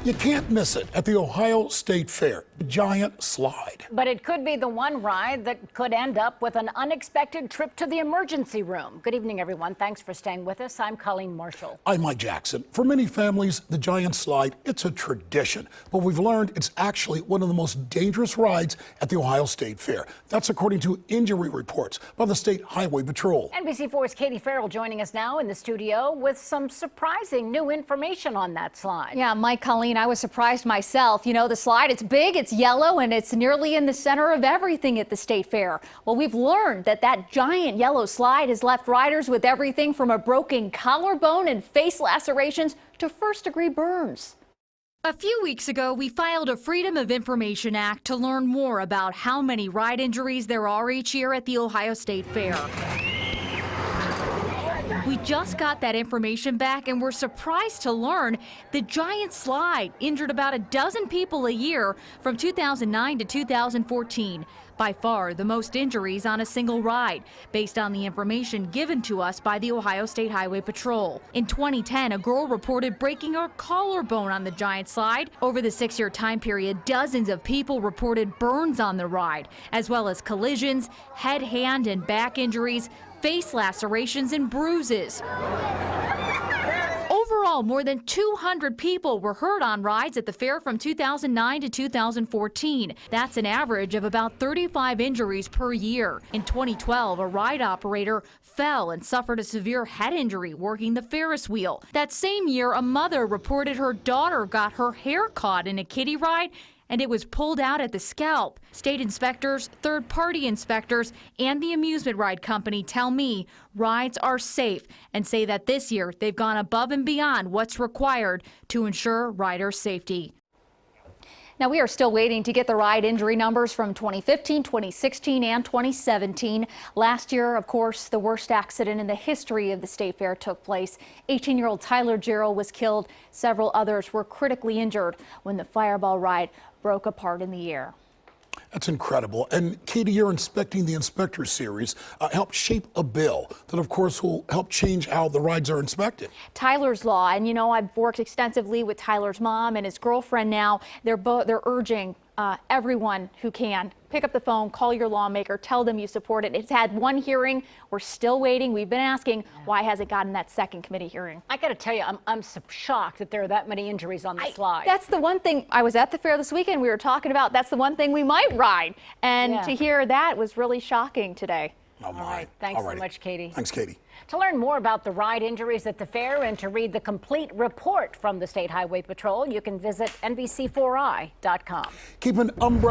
You can't miss it at the Ohio State Fair, the giant slide. But it could be the one ride that could end up with an unexpected trip to the emergency room. Good evening, everyone. Thanks for staying with us. I'm Colleen Marshall. I'm Mike Jackson. For many families, the giant slide, it's a tradition. But we've learned it's actually one of the most dangerous rides at the Ohio State Fair. That's according to injury reports by the State Highway Patrol. NBC4's Katie Farrell joining us now in the studio with some surprising new information on that slide. Yeah, Mike, Colleen, I was surprised myself. You know, the slide, it's big, it's yellow, and it's nearly in the center of everything at the State Fair. Well, we've learned that giant yellow slide has left riders with everything from a broken collarbone and face lacerations to first-degree burns. A few weeks ago, we filed a Freedom of Information Act to learn more about how many ride injuries there are each year at the Ohio State Fair. We just got that information back and we're surprised to learn the giant slide injured about a dozen people a year from 2009 to 2014. By far the most injuries on a single ride, based on the information given to us by the Ohio State Highway Patrol. In 2010, a girl reported breaking her collarbone on the giant slide. Over the 6-year time period, dozens of people reported burns on the ride, as well as collisions, head, hand, and back injuries, face lacerations, and bruises. Overall, more than 200 people were hurt on rides at the fair from 2009 to 2014. That's an average of about 35 injuries per year. In 2012, a ride operator fell and suffered a severe head injury working the Ferris wheel. That same year, a mother reported her daughter got her hair caught in a kiddie ride and it was pulled out at the scalp. State inspectors, third-party inspectors, and the amusement ride company tell me rides are safe and say that this year they've gone above and beyond what's required to ensure rider safety. Now, we are still waiting to get the ride injury numbers from 2015, 2016, and 2017. Last year, of course, the worst accident in the history of the State Fair took place. 18-year-old Tyler Jarrell was killed. Several others were critically injured when the Fireball ride broke apart in the air. That's incredible. And Katie, you're inspecting the Inspector Series, helped shape a bill that, of course, will help change how the rides are inspected. Tyler's Law, and you know, I've worked extensively with Tyler's mom and his girlfriend now. They're urging everyone who can pick up the phone, call your lawmaker, tell them you support it. It's had one hearing. We're still waiting. We've been asking why hasn't gotten that second committee hearing. I got to tell you, I'm shocked that there are that many injuries on the slide. That's the one thing. I was at the fair this weekend. We were talking about that's the one thing we might ride. And to hear that was really shocking today. Oh, my. All right. Thanks so much, Katie. Thanks, Katie. To learn more about the ride injuries at the fair and to read the complete report from the State Highway Patrol, you can visit NBC4i.com. Keep an umbrella.